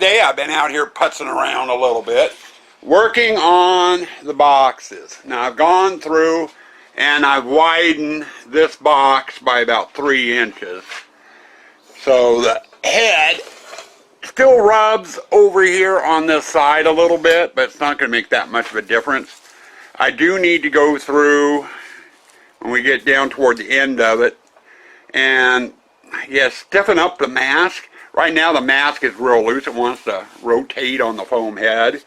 day I've been out here putzing around a little bit, working on the boxes. Now I've gone through and I've widened this box by about 3 inches. So the head still rubs over here on this side a little bit, but it's not going to make that much of a difference. I do need to go through when we get down toward the end of it and stiffen up the mask. Right now the mask is real loose. It wants to rotate on the foam head.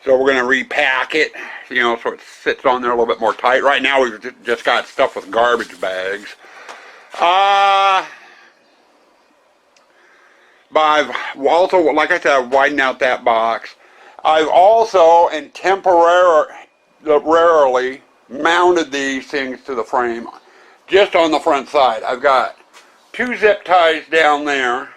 So we're going to repack it, so it sits on there a little bit more tight. Right now we've just got stuff with garbage bags. But I've also, like I said, I've widened out that box. I've also, and temporarily, mounted these things to the frame just on the front side. I've got 2 zip ties down there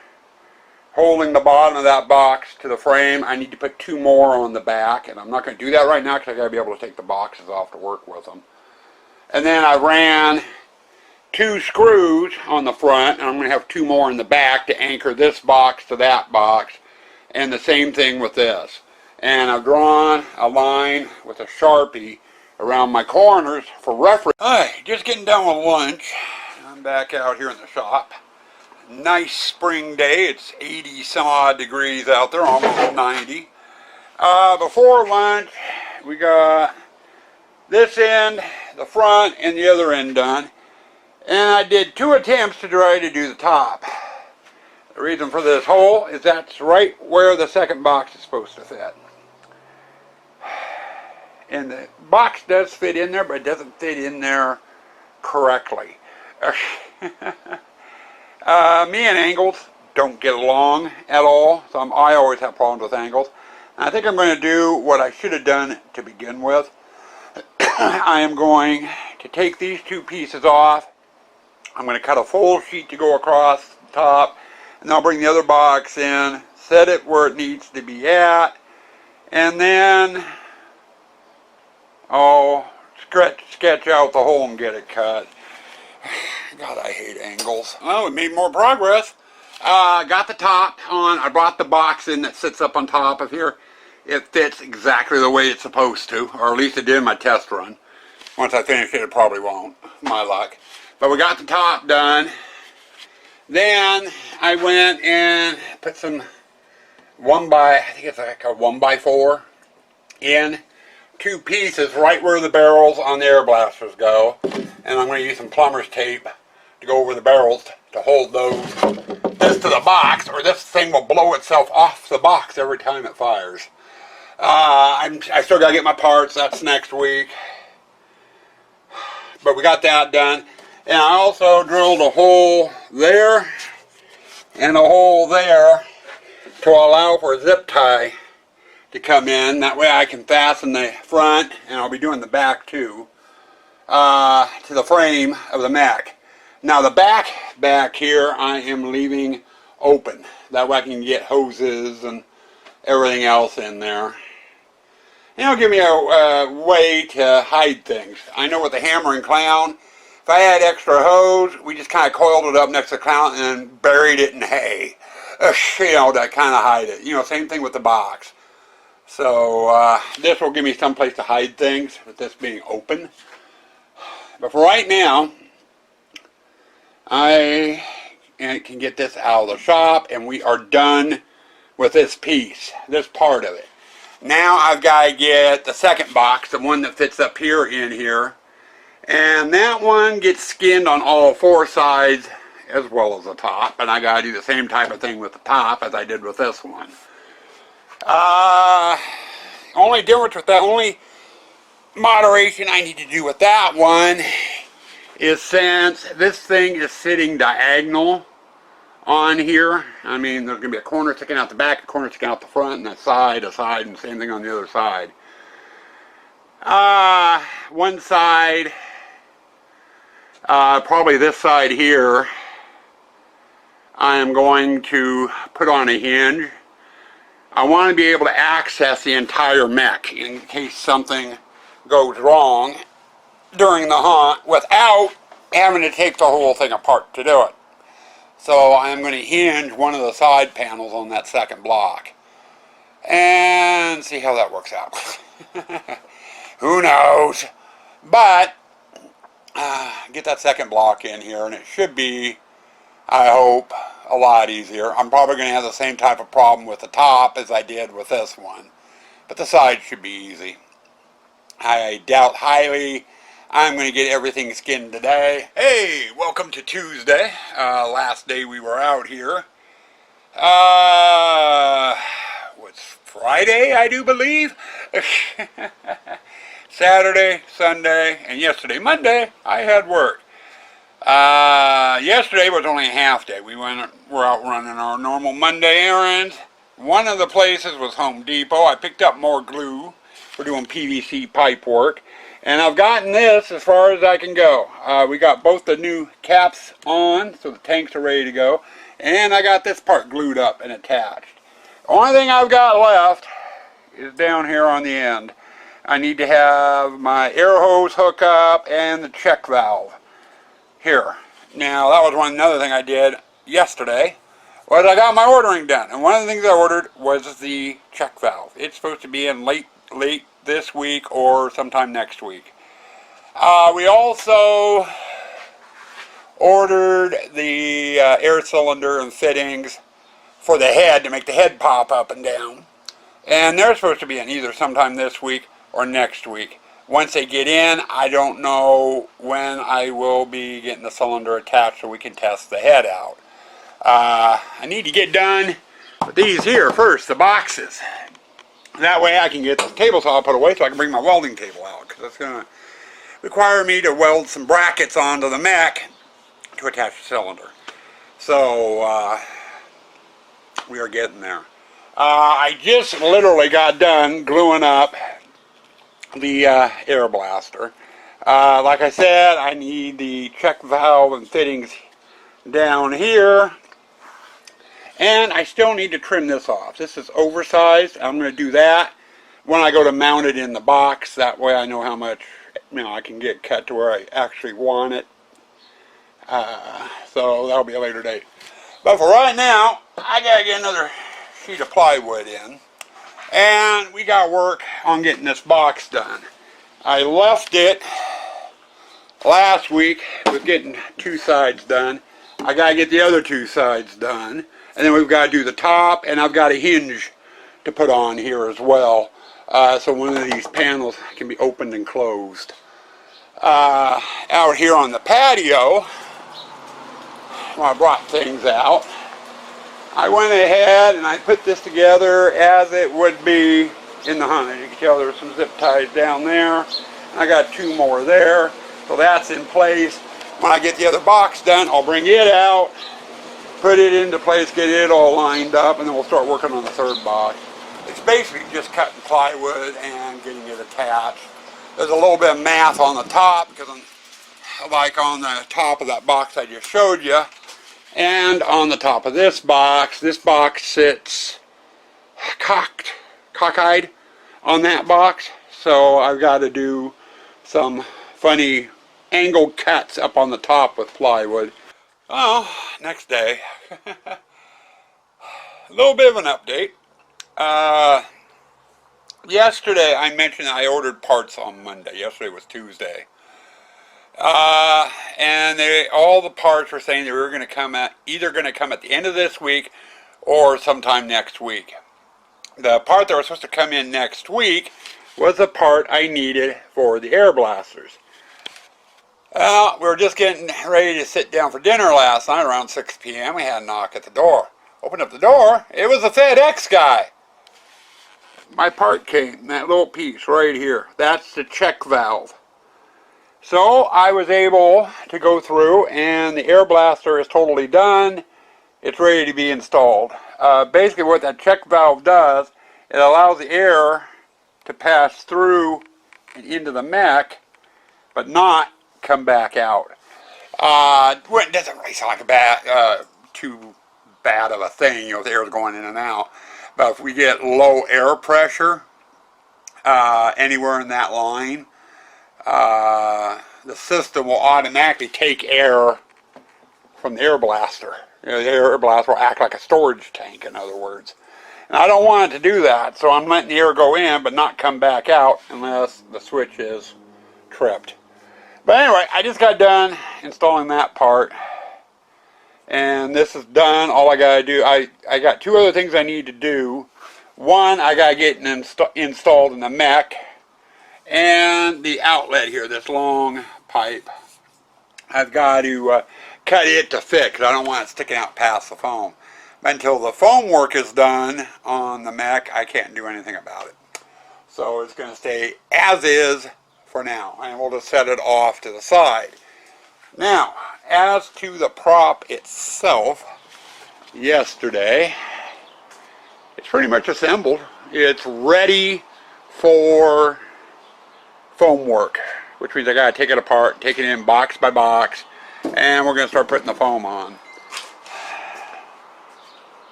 holding the bottom of that box to the frame. I need to put 2 more on the back, and I'm not going to do that right now because I got to be able to take the boxes off to work with them. And then I ran 2 screws on the front, and I'm going to have 2 more in the back to anchor this box to that box, and the same thing with this. And I've drawn a line with a Sharpie around my corners for reference. Alright, just getting done with lunch. I'm back out here in the shop. Nice spring day. It's 80 some odd degrees out there, almost 90. Before lunch, we got this end, the front, and the other end done. And I did 2 attempts to try to do the top. The reason for this hole is that's right where the second box is supposed to fit. And the box does fit in there, but it doesn't fit in there correctly. Me and angles don't get along at all, so I always have problems with angles. And I think I'm going to do what I should have done to begin with. I am going to take these 2 pieces off. I'm going to cut a full sheet to go across the top, and I'll bring the other box in, set it where it needs to be at, and then I'll sketch out the hole and get it cut. God, I hate angles. Well, we made more progress. Got the top on. I brought the box in that sits up on top of here. It fits exactly the way it's supposed to, or at least it did in my test run. Once I finish it, it probably won't. My luck. But we got the top done. Then I went and put some I think it's like a 1x4 in 2 pieces right where the barrels on the air blasters go. And I'm going to use some plumber's tape to go over the barrels to hold this to the box, or this thing will blow itself off the box every time it fires. I still got to get my parts. That's next week. But we got that done. And I also drilled a hole there and a hole there to allow for a zip tie to come in. That way I can fasten the front, and I'll be doing the back too, to the frame of the mech. Now the back here I am leaving open. That way I can get hoses and everything else in there. And it'll give me a way to hide things. I know with the hammer and clown, if I had extra hose, we just kind of coiled it up next to the clown and buried it in hay. To kind of hide it. Same thing with the box. So this will give me some place to hide things with this being open. But for right now, I can get this out of the shop, and we are done with this piece, this part of it. Now I've got to get the second box, the one that fits up here in here. And that one gets skinned on all 4 sides as well as the top. And I got to do the same type of thing with the top as I did with this one. Only difference with that, only moderation I need to do with that one is since this thing is sitting diagonal on here. I mean, there's going to be a corner sticking out the back, a corner sticking out the front, and a side, and the same thing on the other side. One side, probably this side here, I am going to put on a hinge. I want to be able to access the entire mech in case something goes wrong during the hunt without having to take the whole thing apart to do it. So I'm going to hinge one of the side panels on that second block. and see how that works out. Who knows? But get that second block in here, and it should be, I hope, a lot easier. I'm probably going to have the same type of problem with the top as I did with this one, but the side should be easy. I doubt highly I'm going to get everything skinned today. Hey, welcome to Tuesday, last day we were out here. What's Friday, I do believe? Saturday, Sunday, and yesterday, Monday, I had work. Yesterday was only a half day. We're out running our normal Monday errands. One of the places was Home Depot. I picked up more glue. We're doing PVC pipe work. And I've gotten this as far as I can go. We got both the new caps on, so the tanks are ready to go. And I got this part glued up and attached. The only thing I've got left is down here on the end. I need to have my air hose hook up and the check valve here. Now that was another thing I did yesterday, was I got my ordering done. And one of the things I ordered was the check valve. It's supposed to be in late this week or sometime next week. We also ordered the air cylinder and fittings for the head to make the head pop up and down. And they're supposed to be in either sometime this week or next week. Once they get in, I don't know when I will be getting the cylinder attached so we can test the head out. I need to get done with these here first, the boxes. That way I can get the table saw put away so I can bring my welding table out, because it's going to require me to weld some brackets onto the mech to attach the cylinder. So we are getting there. I just literally got done gluing up the air blaster. Like I said, I need the check valve and fittings down here, and I still need to trim this off. This is oversized. I'm going to do that when I go to mount it in the box. That way I know how much, I can get cut to where I actually want it. So that'll be a later date. But for right now, I gotta get another sheet of plywood in, and we got work on getting this box done. I left it last week with getting two sides done. I gotta get the other two sides done, and then we've got to do the top, and I've got a hinge to put on here as well, so one of these panels can be opened and closed. Out here on the patio, when I brought things out, I went ahead and I put this together as it would be in the hunt. As you can tell, there's some zip ties down there. I got two more there, so that's in place. When I get the other box done, I'll bring it out, put it into place, get it all lined up, and then we'll start working on the third box. It's basically just cutting plywood and getting it attached. There's a little bit of math on the top, because like on the top of that box I just showed you, and on the top of this box sits cockeyed on that box, so I've got to do some funny angled cuts up on the top with plywood. Well, next day, a little bit of an update. Yesterday I mentioned I ordered parts on Monday. Yesterday was Tuesday. And all the parts were saying they were going to come either going to come at the end of this week or sometime next week. The part that was supposed to come in next week was the part I needed for the air blasters. Well, we were just getting ready to sit down for dinner last night around 6 p.m. We had a knock at the door. Opened up the door. It was the FedEx guy. My part came, that little piece right here. That's the check valve. So I was able to go through, and the air blaster is totally done. It's ready to be installed. Basically what that check valve does, it allows the air to pass through and into the mech, but not come back out. It doesn't really sound like too bad of a thing, the air's going in and out. But if we get low air pressure anywhere in that line, the system will automatically take air from the air blaster. The air blaster will act like a storage tank, in other words. And I don't want it to do that, so I'm letting the air go in but not come back out unless the switch is tripped. But anyway, I just got done installing that part. And this is done. All I gotta do, I got two other things I need to do. One, I gotta get installed in the mech. And the outlet here, this long pipe, I've got to cut it to fit because I don't want it sticking out past the foam. But until the foam work is done on the mech, I can't do anything about it. So it's going to stay as is for now, and we'll just set it off to the side. Now, as to the prop itself, yesterday, it's pretty much assembled. It's ready for foam work, which means I got to take it apart, take it in box by box, and we're going to start putting the foam on.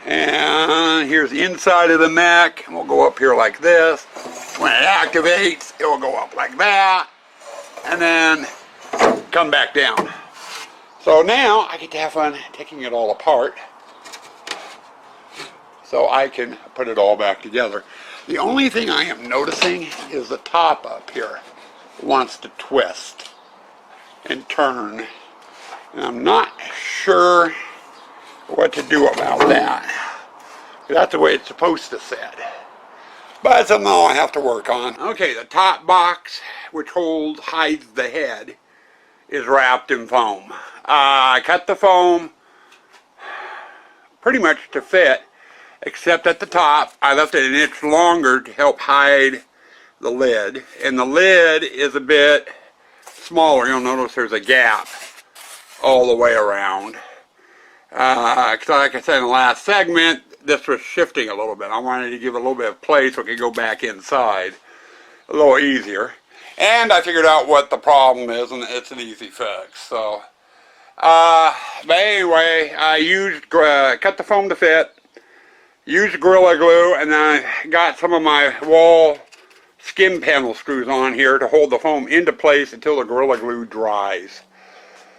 And here's the inside of the mech, and we'll go up here like this. When it activates, it will go up like that, and then come back down. So now I get to have fun taking it all apart so I can put it all back together. The only thing I am noticing is the top up here wants to twist and turn, and I'm not sure what to do about that. That's the way it's supposed to sit, but it's something I have to work on. Okay, the top box, which hides the head, is wrapped in foam. I cut the foam pretty much to fit, except at the top I left it an inch longer to help hide the lid, and the lid is a bit smaller. You'll notice there's a gap all the way around. Like I said in the last segment, this was shifting a little bit. I wanted to give it a little bit of play so it could go back inside a little easier. And I figured out what the problem is, and it's an easy fix. So, but anyway, I cut the foam to fit, used Gorilla Glue, and then I got some of my wall skin panel screws on here to hold the foam into place until the Gorilla Glue dries.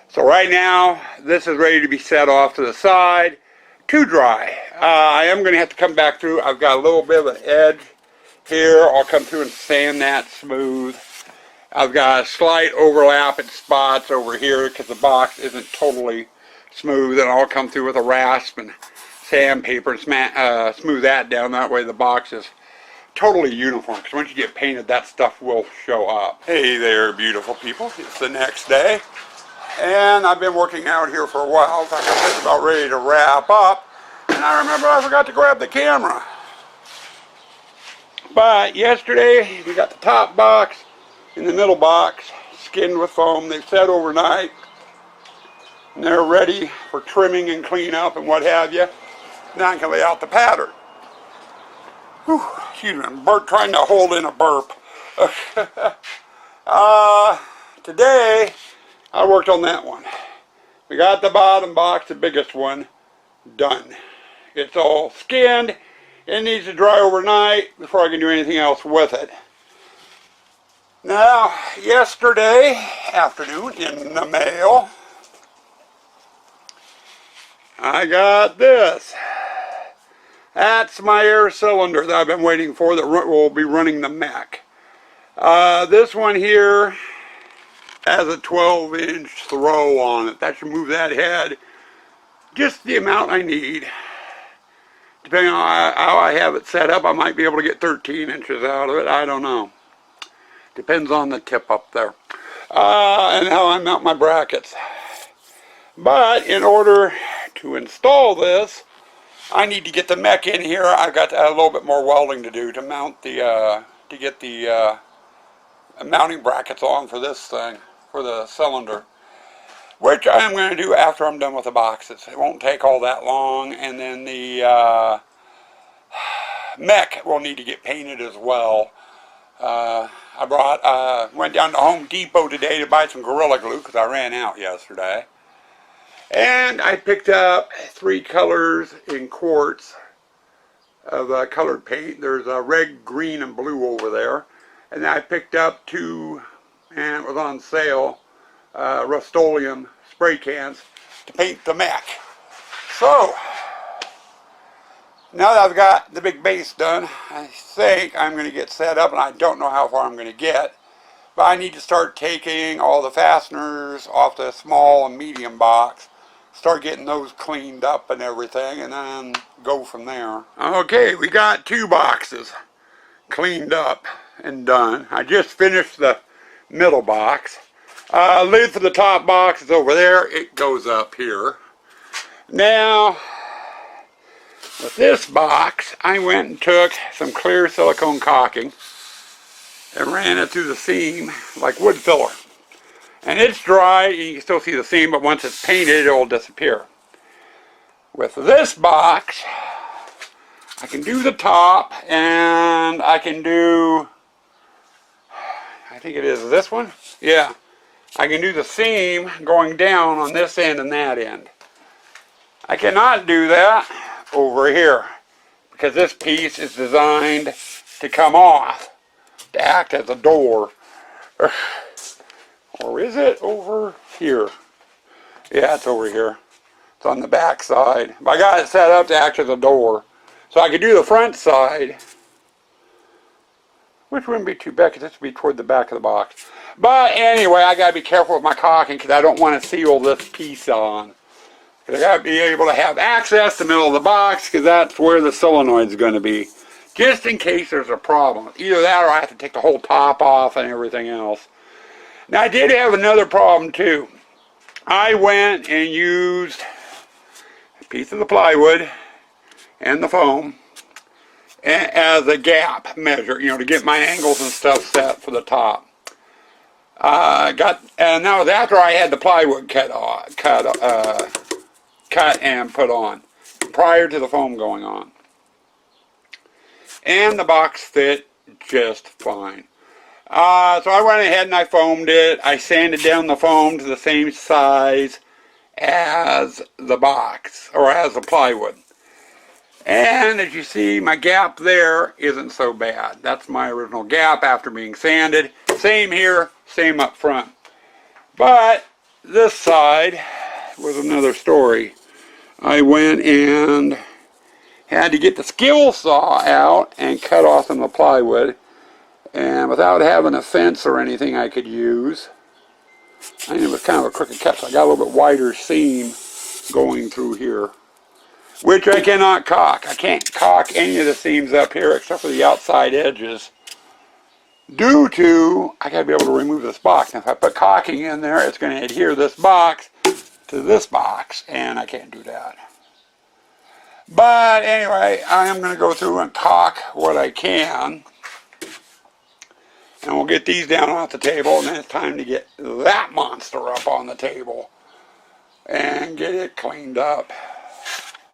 So right now, this is ready to be set off to the side to dry. I am going to have to come back through. I've got a little bit of an edge here. I'll come through and sand that smooth. I've got a slight overlap in spots over here because the box isn't totally smooth, and I'll come through with a rasp and sandpaper and smooth that down. That way the box is totally uniform, because once you get painted, that stuff will show up. Hey there, beautiful people. It's the next day. And I've been working out here for a while. In fact, I'm just about ready to wrap up. And I remember I forgot to grab the camera. But yesterday, we got the top box and the middle box skinned with foam. They've set overnight. And they're ready for trimming and cleanup and what have you. Now I can lay out the pattern. Whew, excuse me, I'm trying to hold in a burp. Today, I worked on that one. We got the bottom box, the biggest one, done. It's all skinned. It needs to dry overnight before I can do anything else with it. Now, yesterday afternoon in the mail, I got this. That's my air cylinder that I've been waiting for that will be running the mech. This one here has a 12-inch throw on it. That should move that head just the amount I need. Depending on how I have it set up, I might be able to get 13 inches out of it. I don't know. Depends on the tip up there. And how I mount my brackets. But in order to install this, I need to get the mech in here. I've got a little bit more welding to do to mount the, to get the mounting brackets on for this thing, for the cylinder, which I am going to do after I'm done with the boxes. It won't take all that long, and then the mech will need to get painted as well. I went down to Home Depot today to buy some Gorilla Glue because I ran out yesterday. And I picked up 3 colors in quarts of colored paint. There's red, green, and blue over there. And then I picked up 2, and it was on sale, Rust-Oleum spray cans to paint the mech. So, Now that I've got the big base done, I think I'm going to get set up, and I don't know how far I'm going to get. But I need to start taking all the fasteners off the small and medium box, start getting those cleaned up and everything, and then go from there. Okay, we got 2 boxes cleaned up and done. I just finished the middle box. Lid for the top box is over there. It goes up here. Now, with this box, I went and took some clear silicone caulking and ran it through the seam like wood filler. And it's dry, you can still see the seam, but once it's painted, it will disappear. With this box, I can do the top, and I can do, I think it is this one? Yeah. I can do the seam going down on this end and that end. I cannot do that over here, because this piece is designed to come off, to act as a door. Or is it over here? Yeah, it's over here. It's on the back side. But I got it set up to act as a door. So I could do the front side, which wouldn't be too bad because this would be toward the back of the box. But anyway, I got to be careful with my caulking because I don't want to seal this piece on. I got to be able to have access to the middle of the box because that's where the solenoid's going to be. Just in case there's a problem. Either that or I have to take the whole top off and everything else. Now I did have another problem too. I went and used a piece of the plywood and the foam as a gap measure, you know, to get my angles and stuff set for the top. And that was after I had the plywood cut and put on, prior to the foam going on. And the box fit just fine. So I went ahead and I foamed it. I sanded down the foam to the same size as the box, or as the plywood. And as you see, my gap there isn't so bad. That's my original gap after being sanded. Same here, same up front. But this side was another story. I went and had to get the skill saw out and cut off some of the plywood. And without having a fence or anything I could use, I mean, it was kind of a crooked cut, so I got a little bit wider seam going through here, which I cannot caulk. I can't caulk any of the seams up here except for the outside edges, due to I got to be able to remove this box. Now, if I put caulking in there, it's going to adhere this box to this box, and I can't do that. But anyway, I am going to go through and caulk what I can. And we'll get these down off the table, and then it's time to get that monster up on the table and get it cleaned up.